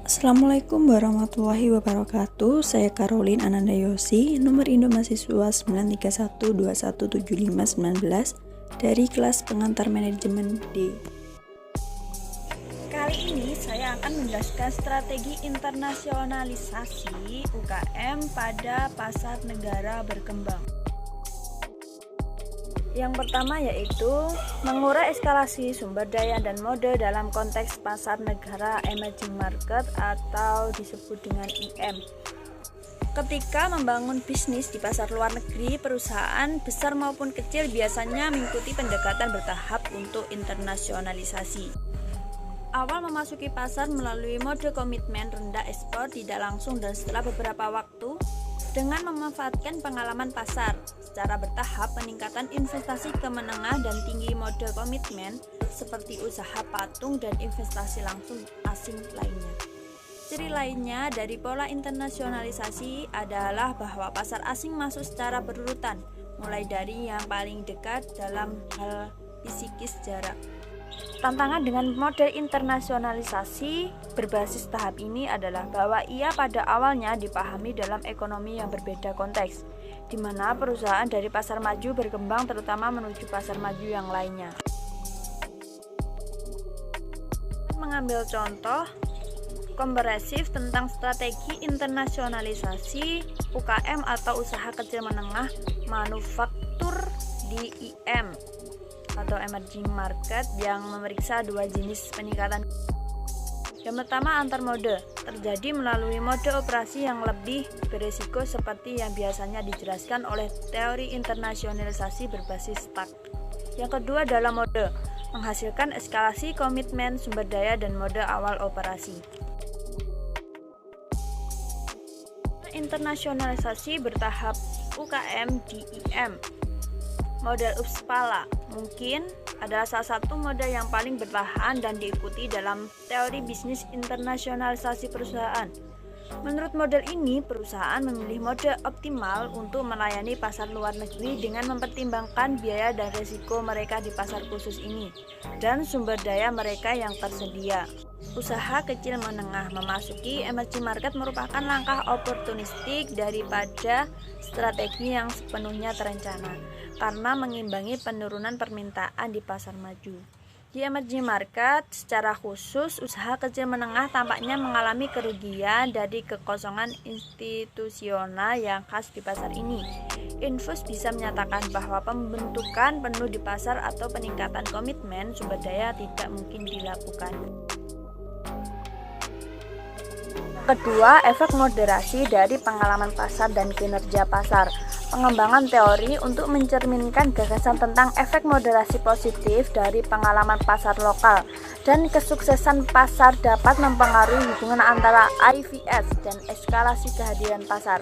Assalamualaikum warahmatullahi wabarakatuh. Saya Caroline Ananda Yosi, nomor Indo mahasiswa 931217519 dari kelas pengantar manajemen D. Kali ini saya akan menjelaskan strategi internasionalisasi UKM pada pasar negara berkembang. Yang pertama yaitu mengurai eskalasi sumber daya dan mode dalam konteks pasar negara emerging market atau disebut dengan EM. Ketika membangun bisnis di pasar luar negeri, perusahaan besar maupun kecil biasanya mengikuti pendekatan bertahap untuk internasionalisasi. Awal memasuki pasar melalui mode komitmen rendah ekspor tidak langsung dan setelah beberapa waktu dengan memanfaatkan pengalaman pasar. Secara bertahap, peningkatan investasi ke menengah dan tinggi mode komitmen seperti usaha patung dan investasi langsung asing lainnya. Ciri lainnya dari pola internasionalisasi adalah bahwa pasar asing masuk secara berurutan, mulai dari yang paling dekat dalam hal fisikis jarak. Tantangan dengan model internasionalisasi berbasis tahap ini adalah bahwa ia pada awalnya dipahami dalam ekonomi yang berbeda konteks, di mana perusahaan dari pasar maju berkembang terutama menuju pasar maju yang lainnya. Mengambil contoh komprehensif tentang strategi internasionalisasi UKM atau usaha kecil menengah manufaktur di IM atau emerging market yang memeriksa dua jenis peningkatan. Yang pertama, antar mode terjadi melalui mode operasi yang lebih beresiko seperti yang biasanya dijelaskan oleh teori internasionalisasi berbasis STAK. Yang kedua adalah mode menghasilkan eskalasi komitmen sumber daya dan mode awal operasi. Internasionalisasi bertahap UKM di IM. Model Uppsala mungkin adalah salah satu model yang paling bertahan dan diikuti dalam teori bisnis internasionalisasi perusahaan. Menurut model ini, perusahaan memilih mode optimal untuk melayani pasar luar negeri dengan mempertimbangkan biaya dan risiko mereka di pasar khusus ini dan sumber daya mereka yang tersedia. Usaha kecil menengah memasuki emerging market merupakan langkah oportunistik daripada strategi yang sepenuhnya terencana, karena mengimbangi penurunan permintaan di pasar maju. Di emerging market, secara khusus, usaha kecil menengah tampaknya mengalami kerugian dari kekosongan institusional yang khas di pasar ini. Infus bisa menyatakan bahwa pembentukan penuh di pasar atau peningkatan komitmen sumber daya tidak mungkin dilakukan. Kedua, efek moderasi dari pengalaman pasar dan kinerja pasar. Pengembangan teori untuk mencerminkan gagasan tentang efek moderasi positif dari pengalaman pasar lokal dan kesuksesan pasar dapat mempengaruhi hubungan antara IVS dan eskalasi kehadiran pasar.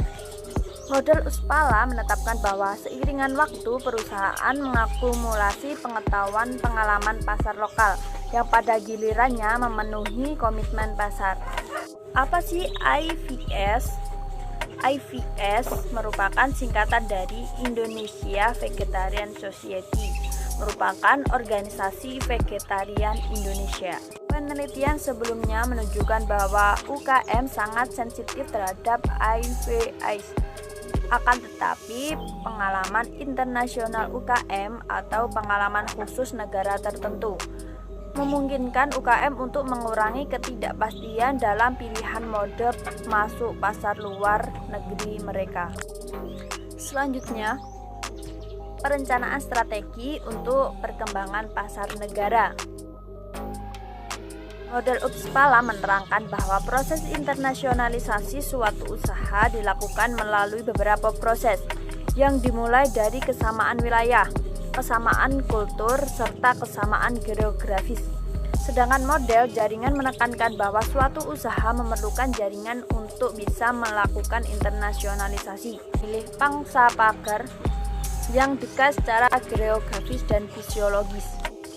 Model Uppsala menetapkan bahwa seiringan waktu perusahaan mengakumulasi pengetahuan pengalaman pasar lokal yang pada gilirannya memenuhi komitmen pasar. Apa sih IVS? IVS merupakan singkatan dari Indonesia Vegetarian Society, merupakan organisasi vegetarian Indonesia. Penelitian sebelumnya menunjukkan bahwa UKM sangat sensitif terhadap IVS. Akan tetapi, pengalaman internasional UKM atau pengalaman khusus negara tertentu memungkinkan UKM untuk mengurangi ketidakpastian dalam pilihan mode masuk pasar luar negeri mereka. Selanjutnya, perencanaan strategi untuk perkembangan pasar negara. Model Uppsala menerangkan bahwa proses internasionalisasi suatu usaha dilakukan melalui beberapa proses yang dimulai dari kesamaan wilayah, kesamaan kultur, serta kesamaan geografis. Sedangkan model jaringan menekankan bahwa suatu usaha memerlukan jaringan untuk bisa melakukan internasionalisasi. Pilih pangsa pasar yang dekat secara geografis dan fisiologis.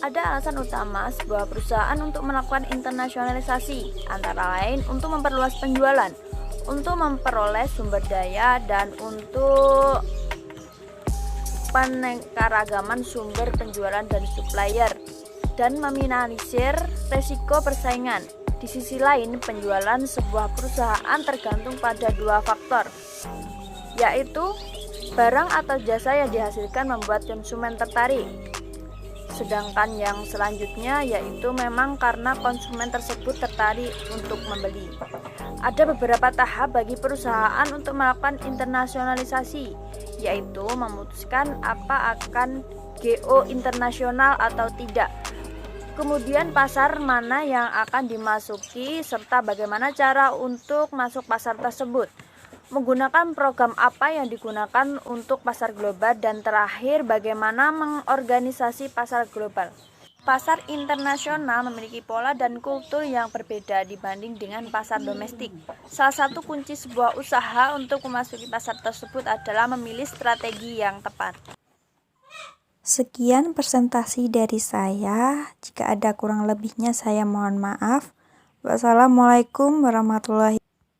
Ada alasan utama sebuah perusahaan untuk melakukan internasionalisasi, antara lain untuk memperluas penjualan, untuk memperoleh sumber daya, dan untuk peningkatan sumber penjualan dan supplier, dan meminimalisir resiko persaingan. Di sisi lain, penjualan sebuah perusahaan tergantung pada dua faktor, yaitu barang atau jasa yang dihasilkan membuat konsumen tertarik. Sedangkan yang selanjutnya yaitu memang karena konsumen tersebut tertarik untuk membeli. Ada beberapa tahap bagi perusahaan untuk melakukan internasionalisasi, yaitu memutuskan apa akan go internasional atau tidak. Kemudian pasar mana yang akan dimasuki serta bagaimana cara untuk masuk pasar tersebut. Menggunakan program apa yang digunakan untuk pasar global, dan terakhir bagaimana mengorganisasi pasar global. Pasar internasional memiliki pola dan kultur yang berbeda dibanding dengan pasar domestik. Salah satu kunci sebuah usaha untuk memasuki pasar tersebut adalah memilih strategi yang tepat. Sekian presentasi dari saya. Jika ada kurang lebihnya saya mohon maaf. Wassalamualaikum warahmatullahi wabarakatuh.